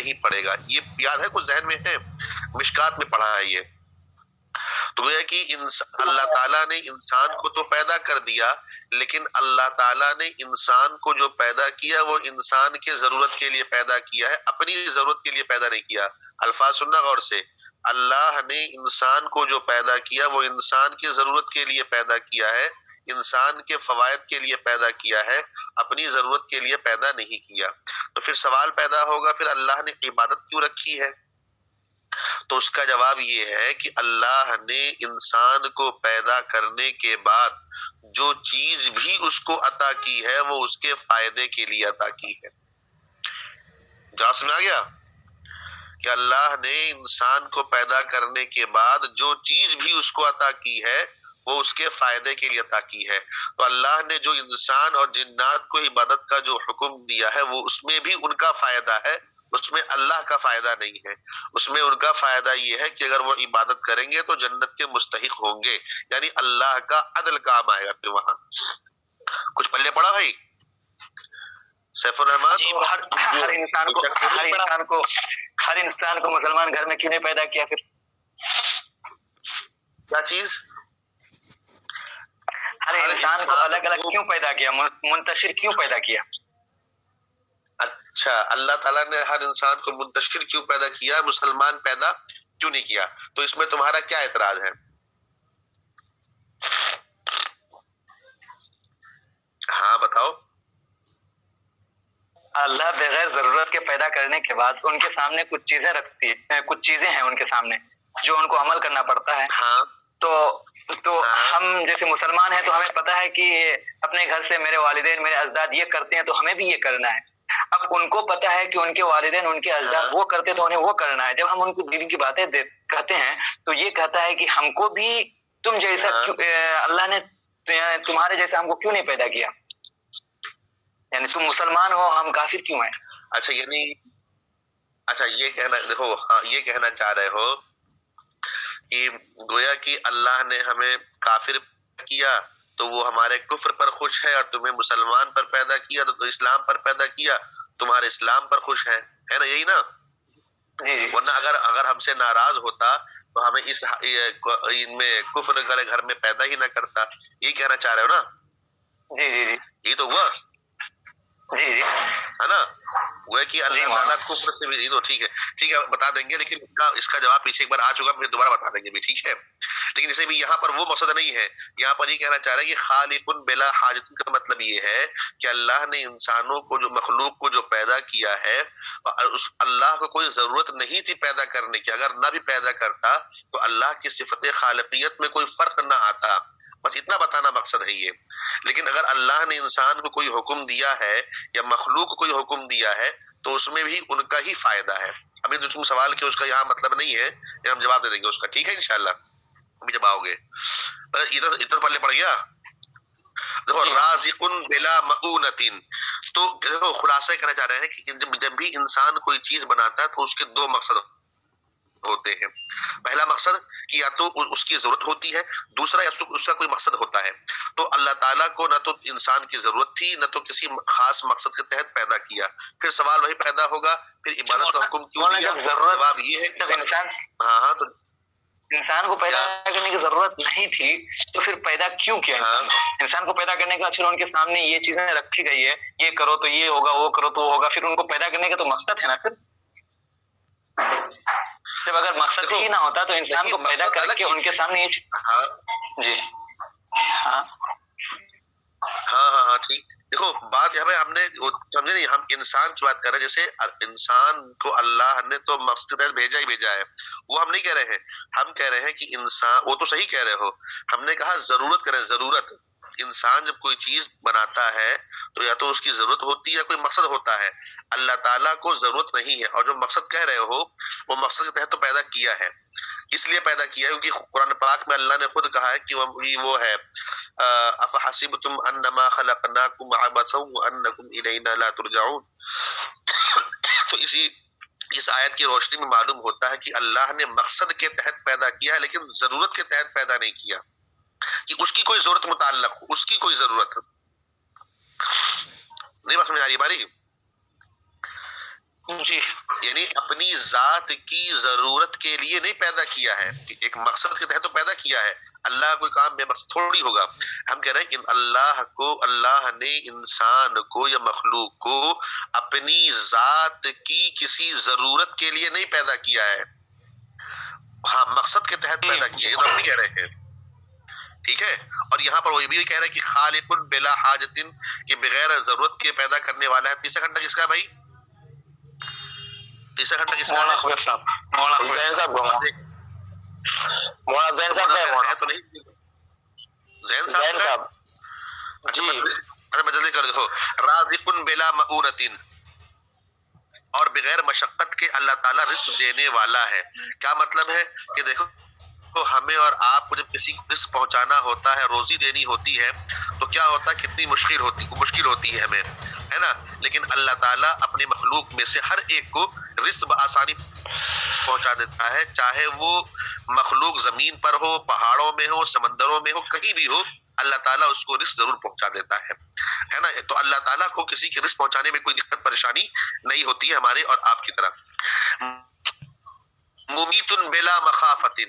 نہیں پڑے گا. یہ یاد ہے کچھ ذہن میں ہے؟ مشکات میں پڑھا ہے یہ. تو یہ کہ اللہ تعالیٰ نے انسان کو تو پیدا کر دیا، لیکن اللہ تعالیٰ نے انسان کو جو پیدا کیا وہ انسان کے ضرورت کے لیے پیدا کیا ہے، اپنی ضرورت کے لیے پیدا نہیں کیا. الفاظ سننا غور سے. اللہ نے انسان کو جو پیدا کیا وہ انسان کی ضرورت کے لیے پیدا کیا ہے، انسان کے فوائد کے لیے پیدا کیا ہے، اپنی ضرورت کے لیے پیدا نہیں کیا. تو پھر سوال پیدا ہوگا پھر اللہ نے عبادت کیوں رکھی ہے؟ تو اس کا جواب یہ ہے کہ اللہ نے انسان کو پیدا کرنے کے بعد جو چیز بھی اس کو عطا کی ہے وہ اس کے فائدے کے لیے عطا کی ہے. جواب سمجھ آ گیا کہ اللہ نے انسان کو پیدا کرنے کے بعد جو چیز بھی اس کو عطا کی ہے وہ اس کے فائدے کے لیے عطا کی ہے. تو اللہ نے جو انسان اور جنات کو عبادت کا جو حکم دیا ہے وہ اس میں بھی ان کا فائدہ ہے، اس میں اللہ کا فائدہ نہیں ہے. اس میں ان کا فائدہ یہ ہے کہ اگر وہ عبادت کریں گے تو جنت کے مستحق ہوں گے، یعنی اللہ کا عدل کام آئے گا. پھر وہاں کچھ پلے پڑا بھائی سیف الرحمان؟ جی ہر انسان کو مسلمان گھر میں کیوں نہیں پیدا کیا؟ پھر کیا چیز؟ ہر انسان کو الگ الگ کیوں پیدا کیا، منتشر کیوں پیدا کیا؟ اچھا، اللہ تعالیٰ نے ہر انسان کو منتشر کیوں پیدا کیا، مسلمان پیدا کیوں نہیں کیا؟ تو اس میں تمہارا کیا اعتراض ہے؟ ہاں بتاؤ. اللہ بغیر ضرورت کے پیدا کرنے کے بعد ان کے سامنے کچھ چیزیں رکھتی ہے، کچھ چیزیں ہیں ان کے سامنے جو ان کو عمل کرنا پڑتا ہے. ہاں تو ہم جیسے مسلمان ہیں تو ہمیں پتہ ہے کہ اپنے گھر سے میرے والدین میرے اجداد یہ کرتے ہیں تو ہمیں بھی یہ کرنا ہے. اب ان کو پتہ ہے کہ ان کے والدین ان کے اجداد وہ کرتے تو انہیں وہ کرنا ہے. جب ہم ان کو دین کی باتیں کہتے ہیں تو یہ کہتا ہے کہ ہم کو بھی تم جیسا اللہ نے تمہارے جیسا ہم کو کیوں نہیں پیدا کیا، یعنی تم مسلمان ہو ہم کافر کیوں ہیں؟ اچھا یعنی اچھا یہ کہنا، دیکھو یہ کہنا چاہ رہے ہو کہ گویا کہ اللہ نے ہمیں کافر کیا تو وہ ہمارے کفر پر خوش ہے، اور تمہیں مسلمان پر پیدا کیا تو اسلام پر پیدا کیا تمہارے اسلام پر خوش ہے نا؟ یہی نا؟ ورنہ اگر ہم سے ناراض ہوتا تو ہمیں اس ان میں کفر کرے گھر میں پیدا ہی نہ کرتا. یہی کہنا چاہ رہے ہو نا؟ جی جی جی یہ تو ہوا جی جی ہے نا؟ وہ کہ اللہ تعالیٰ کفر سے بھی، تو ٹھیک ہے بتا دیں گے، لیکن اس کا جواب پیچھے ایک بار آ چکا، پھر دوبارہ بتا دیں گے بھی، ٹھیک ہے. لیکن اسے بھی یہاں پر وہ مقصد نہیں ہے. یہاں پر یہ کہنا چاہ رہے ہیں کہ خالق بلا حاجت کا مطلب یہ ہے کہ اللہ نے انسانوں کو جو مخلوق کو جو پیدا کیا ہے اس اللہ کو کوئی ضرورت نہیں تھی پیدا کرنے کی. اگر نہ بھی پیدا کرتا تو اللہ کی صفت خالقیت میں کوئی فرق نہ آتا. بس اتنا بتانا مقصد ہے یہ. لیکن اگر اللہ نے انسان کو کوئی حکم دیا ہے یا مخلوق کو کوئی حکم دیا ہے تو اس میں بھی ان کا ہی فائدہ ہے. ابھی جو تم سوال کیا اس کا یہاں مطلب نہیں ہے، یہ ہم جواب دے دیں گے اس کا، ٹھیک ہے انشاءاللہ ابھی جب آؤ گے. ادھر پلے پڑ گیا. دیکھو رازق بلا مؤونۃ، تو دیکھو خلاصہ کہنا چاہ رہے ہیں کہ جب بھی انسان کوئی چیز بناتا ہے تو اس کے دو مقصد ہوتے ہیں. پہلا مقصد کہ یا تو اس کی ضرورت ہوتی ہے، دوسرا اس کا کوئی مقصد ہوتا ہے. تو اللہ تعالیٰ کو نہ تو انسان کی ضرورت تھی نہ تو کسی خاص مقصد کے تحت پیدا کیا. پھر سوال وہی پیدا ہوگا پھر عبادت کا حکم کیوں دیا؟ جواب یہ ہے کہ ہاں تو انسان کو پیدا کرنے کی ضرورت نہیں تھی تو پھر پیدا کیوں کیا؟ انسان کو پیدا کرنے کا پھر ان کے سامنے یہ چیزیں رکھی گئی ہے، یہ کرو تو یہ ہوگا، وہ کرو تو وہ ہوگا. پھر ان کو پیدا کرنے کا تو مقصد ہے نا. پھر جب اگر مقصد ہی نہ ہوتا تو انسان کو پیدا کر کے ان کے سامنے جی ہاں ٹھیک. دیکھو بات یہاں پہ ہم نے سمجھے نہیں، ہم انسان کی بات کر رہے ہیں. جیسے انسان کو اللہ نے تو مقصد بھیجا ہی بھیجا ہے، وہ ہم نہیں کہہ رہے ہیں. ہم کہہ رہے ہیں کہ انسان، وہ تو صحیح کہہ رہے ہو، ہم نے کہا ضرورت کرے. ضرورت انسان جب کوئی چیز بناتا ہے تو یا تو اس کی ضرورت ہوتی ہے یا کوئی مقصد ہوتا ہے. اللہ تعالیٰ کو ضرورت نہیں ہے، اور جو مقصد کہہ رہے ہو وہ مقصد کے تحت تو پیدا کیا ہے. اس لیے پیدا کیا ہے کیونکہ قرآن پاک میں اللہ نے خود کہا ہے کہ وہ ہے افحسبتم انما خلقناکم عبثا وانکم الینا لا ترجعون. تو اس آیت کی روشنی میں معلوم ہوتا ہے کہ اللہ نے مقصد کے تحت پیدا کیا ہے لیکن ضرورت کے تحت پیدا نہیں کیا کہ اس کی کوئی ضرورت متعلق ہو، اس کی کوئی ضرورت نہیں. بس میں آ رہی باری. جی یعنی اپنی ذات کی ضرورت کے لیے نہیں پیدا کیا ہے، ایک مقصد کے تحت تو پیدا کیا ہے. اللہ کوئی کام بے مقصد تھوڑی ہوگا. ہم کہہ رہے ہیں اللہ نے انسان کو یا مخلوق کو اپنی ذات کی کسی ضرورت کے لیے نہیں پیدا کیا ہے، ہاں مقصد کے تحت پیدا کیا ہے. یہ تو ہم بھی کہہ رہے ہیں، ٹھیک ہے. اور یہاں پر وہ بھی کہہ رہا ہے کہ خالق بلا حاجت، کہ بغیر ضرورت کے پیدا کرنے والا ہے. تیسرا گھنٹہ کس کا ہے بھائی؟ تیسرا گھنٹہ کس کا ہے؟ مولانا خبیر صاحب، مولانا زین صاحب کو مولانا زین صاحب ہے تو نہیں زین صاحب جی. اچھا میں جلدی کر دیکھو، رازق بلا مؤونۃ، اور بغیر مشقت کے اللہ تعالیٰ رزق دینے والا ہے. کیا مطلب ہے کہ دیکھو تو ہمیں اور آپ کو جب کسی کو رزق پہنچانا ہوتا ہے، روزی دینی ہوتی ہے، تو کیا ہوتا ہے کتنی مشکل ہوتی ہے ہمیں، ہے نا. لیکن اللہ تعالیٰ اپنے مخلوق میں سے ہر ایک کو رزق بآسانی پہنچا دیتا ہے، چاہے وہ مخلوق زمین پر ہو، پہاڑوں میں ہو، سمندروں میں ہو، کہیں بھی ہو، اللہ تعالیٰ اس کو رزق ضرور پہنچا دیتا ہے نا. تو اللہ تعالیٰ کو کسی کے رزق پہنچانے میں کوئی دقت پریشانی نہیں ہوتی ہے ہمارے اور آپ کی طرح. ممیت بلا مخافت،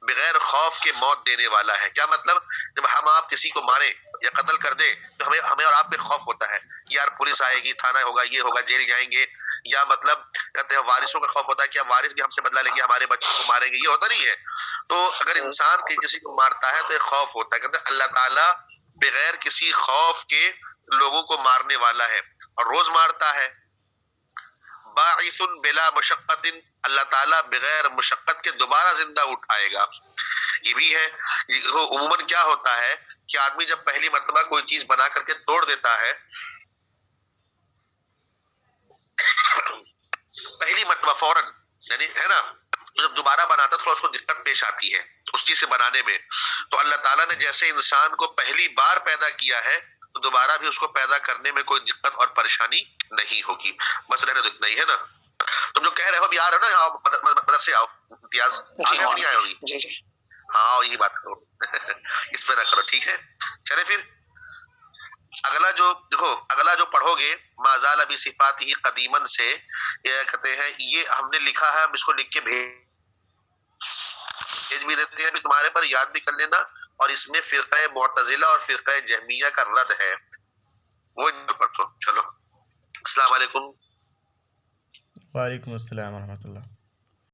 بغیر خوف کے موت دینے والا ہے. کیا مطلب؟ جب ہم آپ کسی کو مارے یا قتل کر دے تو ہمیں اور آپ پہ خوف ہوتا ہے، یار پولیس آئے گی، تھانہ ہوگا، یہ ہوگا، جیل جائیں گے. یا مطلب کہتے ہیں وارثوں کا خوف ہوتا ہے کہ وارث بھی ہم سے بدلہ لیں گے، ہمارے بچوں کو ماریں گے. یہ ہوتا نہیں ہے. تو اگر انسان کسی کو مارتا ہے تو ایک خوف ہوتا ہے. کہتے ہیں اللہ تعالیٰ بغیر کسی خوف کے لوگوں کو مارنے والا ہے اور روز مارتا ہے. باعث بلا مشقت، اللہ تعالیٰ بغیر مشقت کے دوبارہ زندہ اٹھائے گا. یہ بھی ہے. عموماً کیا ہوتا ہے کہ آدمی جب پہلی مرتبہ کوئی چیز بنا کر کے توڑ دیتا ہے، پہلی مرتبہ فوراً، یعنی ہے نا، جب دوبارہ بناتا تو اس کو دقت پیش آتی ہے اس چیز سے بنانے میں. تو اللہ تعالیٰ نے جیسے انسان کو پہلی بار پیدا کیا ہے تو دوبارہ بھی اس کو پیدا کرنے میں کوئی دقت اور پریشانی نہیں ہوگی. بس رہنے تو اتنا ہی ہے نا. تم جو کہہ رہے ہو ابھی آ رہے ہو نا، آؤ مدد سے آؤ. امتیاز آگے نہیں آئے ہوگی؟ ہاں یہی بات کرو اس پہ نہ کرو، ٹھیک ہے. چلے پھر اگلا جو پڑھو گے ما زال بی صفات ہی قدیمن سے، یہ کہتے ہیں یہ ہم نے لکھا ہے، ہم اس کو لکھ کے بھیج بھی دیتے ہیں، تمہارے پر یاد بھی کر لینا. اور اس میں فرقہ معتزلہ اور فرقہ جہمیہ کا رد ہے، وہ پڑھو. چلو السلام علیکم. وعلیکم السلام ورحمۃ اللہ.